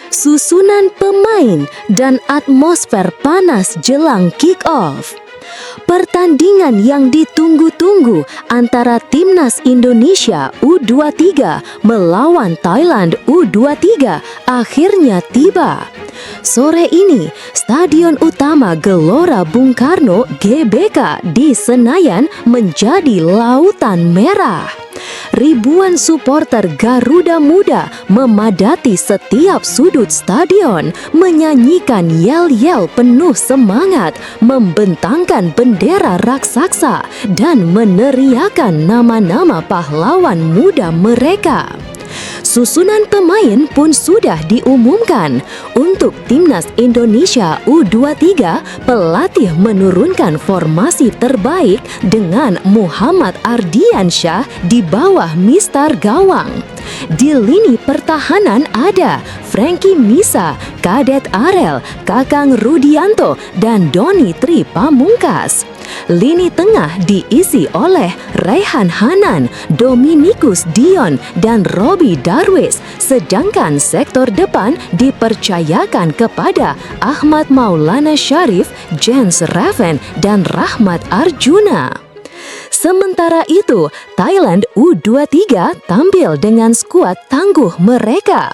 susunan pemain, dan atmosfer panas jelang kick-off. Pertandingan yang ditunggu-tunggu antara Timnas Indonesia U23 melawan Thailand U23 akhirnya tiba. Sore ini, Stadion Utama Gelora Bung Karno (GBK) di Senayan menjadi lautan merah. Ribuan supporter Garuda Muda memadati setiap sudut stadion, menyanyikan yel-yel penuh semangat, membentangkan bendera raksasa, dan meneriakan nama-nama pahlawan muda mereka. Susunan pemain pun sudah diumumkan. Untuk Timnas Indonesia U23, pelatih menurunkan formasi terbaik dengan Muhammad Ardiansyah di bawah mistar gawang. Di lini pertahanan ada Frankie Misa, Kadet Arel, Kakang Rudianto, dan Doni Tri Pamungkas. Lini tengah diisi oleh Raihan Hanan, Dominikus Dion, dan Robi Darwis, sedangkan sektor depan dipercayakan kepada Ahmad Maulana Syarif, Jens Raven, dan Rahmat Arjuna. Sementara itu, Thailand U23 tampil dengan skuad tangguh mereka.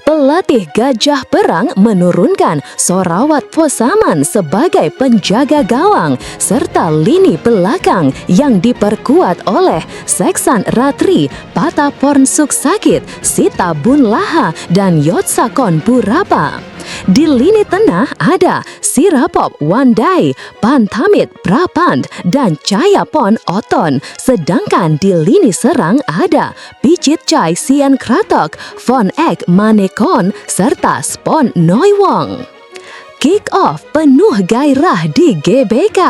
Pelatih Gajah Perang menurunkan Sorawat Posaman sebagai penjaga gawang serta lini belakang yang diperkuat oleh Seksan Ratri, Pataporn Suksakit, Sita Bunlaha, dan Yotsakon Burapa. Di lini tengah ada Sirapop Wandai, Pantamit Prapand, dan Chayapon Oton. Sedangkan di lini serang ada Pichit Chai Sian Kratok, Von Ek Manekon, serta Spon Noiwong. Kick-off penuh gairah di GBK.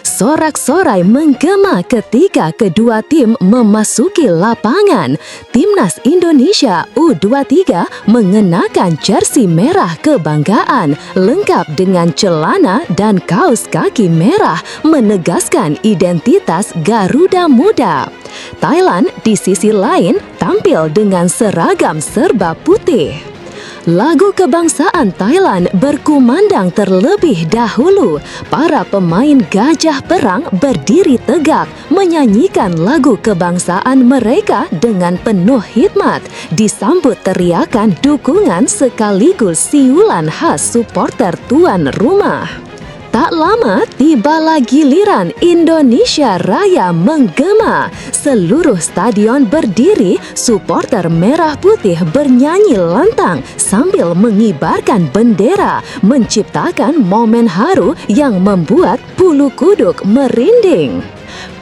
Sorak-sorai menggema ketika kedua tim memasuki lapangan. Timnas Indonesia U23 mengenakan jersey merah kebanggaan lengkap dengan celana dan kaos kaki merah menegaskan identitas Garuda Muda. Thailand di sisi lain tampil dengan seragam serba putih. Lagu kebangsaan Thailand berkumandang terlebih dahulu. Para pemain Gajah Perang berdiri tegak menyanyikan lagu kebangsaan mereka dengan penuh hikmat, disambut teriakan dukungan sekaligus siulan khas supporter tuan rumah. Tak lama tibalah giliran Indonesia Raya menggema. Seluruh stadion berdiri, supporter merah putih bernyanyi lantang sambil mengibarkan bendera, menciptakan momen haru yang membuat bulu kuduk merinding.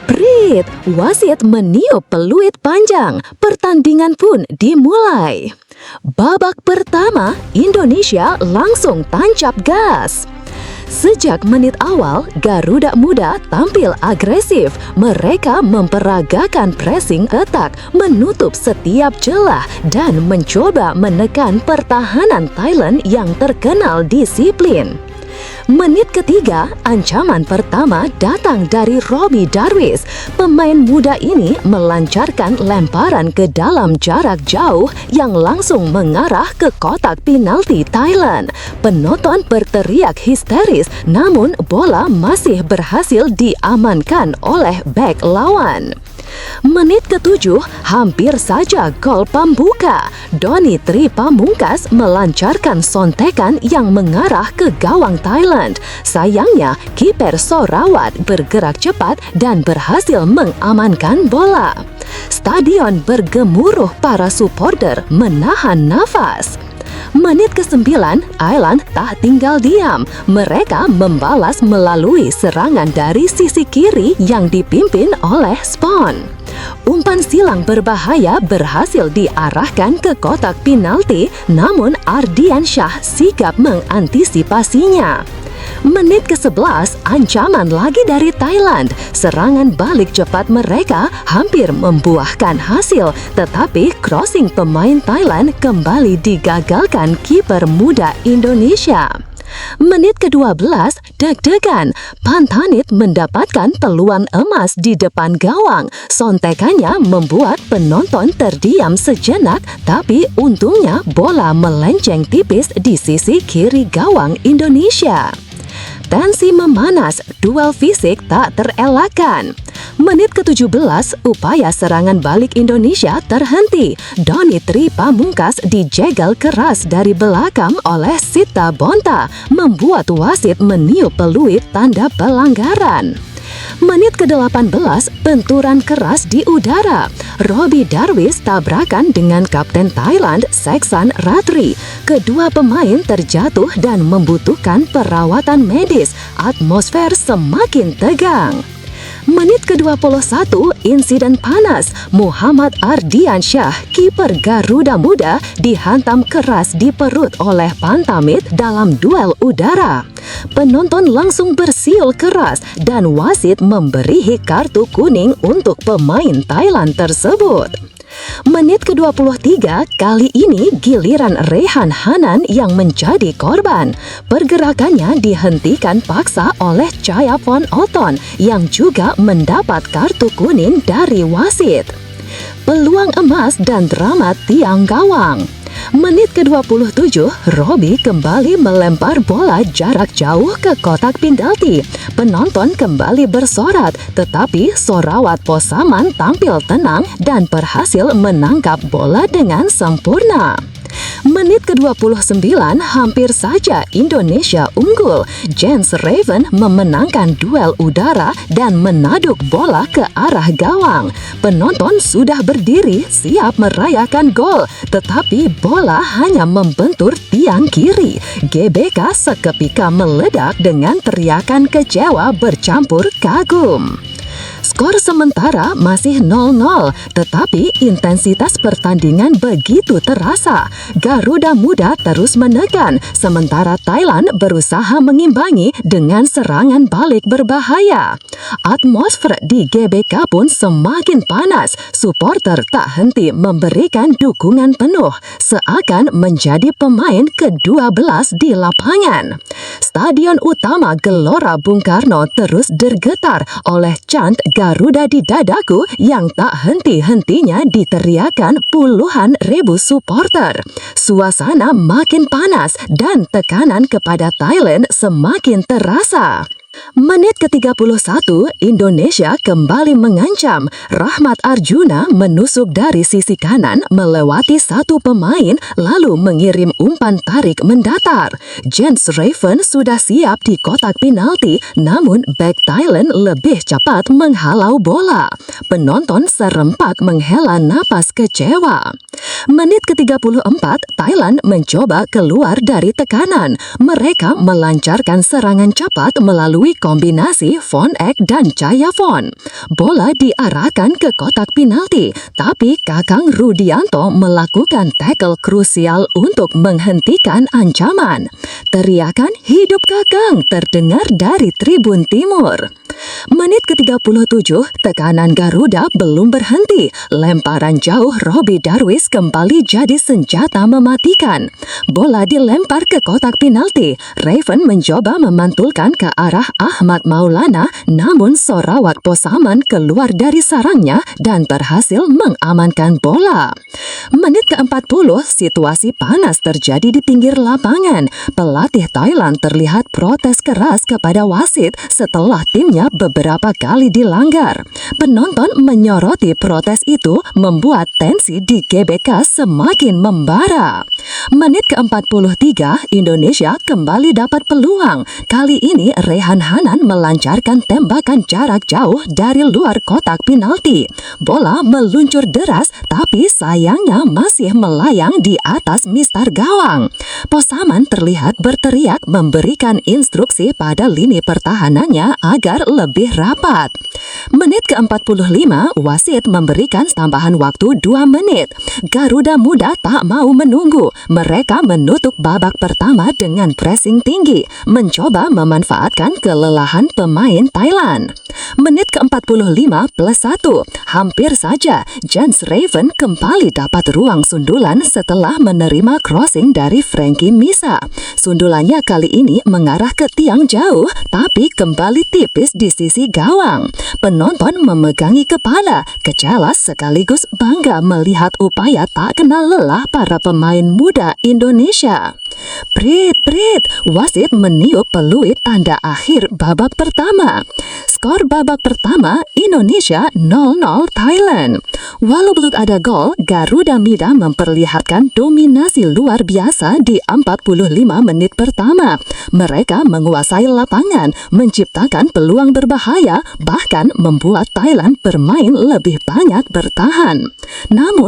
Prit, wasit meniup peluit panjang, pertandingan pun dimulai. Babak pertama, Indonesia langsung tancap gas. Sejak menit awal, Garuda Muda tampil agresif. Mereka memperagakan pressing ketat, menutup setiap celah, dan mencoba menekan pertahanan Thailand yang terkenal disiplin. Menit ketiga, ancaman pertama datang dari Robi Darwis. Pemain muda ini melancarkan lemparan ke dalam jarak jauh yang langsung mengarah ke kotak penalti Thailand. Penonton berteriak histeris, namun bola masih berhasil diamankan oleh bek lawan. Menit ketujuh, hampir saja gol pembuka. Doni Tri Pamungkas melancarkan sontekan yang mengarah ke gawang Thailand. Sayangnya, kiper Sorawat bergerak cepat dan berhasil mengamankan bola. Stadion bergemuruh, para supporter menahan nafas. Menit ke-9, Thailand tak tinggal diam. Mereka membalas melalui serangan dari sisi kiri yang dipimpin oleh Spon. Umpan silang berbahaya berhasil diarahkan ke kotak penalti, namun Ardiansyah sigap mengantisipasinya. Menit ke-11, ancaman lagi dari Thailand. Serangan balik cepat mereka hampir membuahkan hasil, tetapi crossing pemain Thailand kembali digagalkan kiper muda Indonesia. Menit ke-12, deg-degan. Pantanit mendapatkan peluang emas di depan gawang. Sontekannya membuat penonton terdiam sejenak, tapi untungnya bola melenceng tipis di sisi kiri gawang Indonesia. Tensi memanas, duel fisik tak terelakkan. Menit ke-17, upaya serangan balik Indonesia terhenti. Doni Tri Pamungkas dijegal keras dari belakang oleh Sita Bonta, membuat wasit meniup peluit tanda pelanggaran. Menit ke-18, benturan keras di udara. Robbie Darwish tabrakan dengan Kapten Thailand, Seksan Ratri. Kedua pemain terjatuh dan membutuhkan perawatan medis. Atmosfer semakin tegang. Menit ke-21, insiden panas. Muhammad Ardiansyah, kiper Garuda Muda, dihantam keras di perut oleh Pantamit dalam duel udara. Penonton langsung bersiul keras dan wasit memberi kartu kuning untuk pemain Thailand tersebut. Menit ke-23, kali ini giliran Rehan Hanan yang menjadi korban. Pergerakannya dihentikan paksa oleh Chayavon Othon yang juga mendapat kartu kuning dari wasit. Peluang emas dan drama tiang gawang. Menit ke-27, Robbie kembali melempar bola jarak jauh ke kotak penalti. Penonton kembali bersorak, tetapi Sorawat Posaman tampil tenang dan berhasil menangkap bola dengan sempurna. Menit ke-29, hampir saja Indonesia unggul. Jens Raven memenangkan duel udara dan menaduk bola ke arah gawang. Penonton sudah berdiri siap merayakan gol, tetapi bola hanya membentur tiang kiri. GBK seketika meledak dengan teriakan kecewa bercampur kagum. Skor sementara masih 0-0, tetapi intensitas pertandingan begitu terasa. Garuda Muda terus menekan, sementara Thailand berusaha mengimbangi dengan serangan balik berbahaya. Atmosfer di GBK pun semakin panas. Supporter tak henti memberikan dukungan penuh, seakan menjadi pemain ke-12 di lapangan. Stadion utama Gelora Bung Karno terus bergetar oleh chant Garuda di dadaku yang tak henti-hentinya diteriakan puluhan ribu supporter. Suasana makin panas dan tekanan kepada Thailand semakin terasa. Menit ke-31, Indonesia kembali mengancam. Rahmat Arjuna menusuk dari sisi kanan melewati satu pemain lalu mengirim umpan tarik mendatar. Jens Raven sudah siap di kotak penalti, namun bek Thailand lebih cepat menghalau bola. Penonton serempak menghela napas kecewa. Menit ke-34, Thailand mencoba keluar dari tekanan. Mereka melancarkan serangan cepat melalui kombinasi Von Eck dan Chayavon. Bola diarahkan ke kotak penalti, tapi Kakang Rudianto melakukan tackle krusial untuk menghentikan ancaman. Teriakan "Hidup Kakang" terdengar dari tribun timur. Menit ke-37, tekanan Garuda belum berhenti. Lemparan jauh Robbie Darwish kembali jadi senjata mematikan. Bola dilempar ke kotak penalti. Raven mencoba memantulkan ke arah Ahmad Maulana, namun Sorawat Posaman keluar dari sarangnya dan berhasil mengamankan bola. Menit ke-40, situasi panas terjadi di pinggir lapangan. Pelatih Thailand terlihat protes keras kepada wasit setelah timnya beberapa kali dilanggar. Penonton menyoroti protes itu membuat tensi di GBK semakin membara. Menit ke-43, Indonesia kembali dapat peluang. Kali ini Rehan Hanan melancarkan tembakan jarak jauh dari luar kotak penalti. Bola meluncur deras, tapi sayangnya masih melayang di atas mistar gawang. Posaman terlihat berteriak memberikan instruksi pada lini pertahanannya agar lebih rapat. Menit ke-45, wasit memberikan tambahan waktu 2 menit. Garuda Muda tak mau menunggu. Mereka menutup babak pertama dengan pressing tinggi, mencoba memanfaatkan kelelahan pemain Thailand. Menit ke-45+1, hampir saja Jens Raven kembali dapat ruang sundulan setelah menerima crossing dari Frankie Misa. sundulannya kali ini mengarah ke tiang jauh, tapi kembali tipis di sisi gawang. Penonton memegangi kepala, kejalas sekaligus bangga melihat upaya tak kenal lelah para pemain muda Indonesia. Prit, wasit meniup peluit tanda akhir babak pertama. Skor babak pertama, Indonesia 0-0 Thailand. Walau belum ada gol, Garuda Muda memperlihatkan dominasi luar biasa di 45 menit pertama. Mereka menguasai lapangan, menciptakan peluang berbahaya, bahkan membuat Thailand bermain lebih banyak bertahan. Namun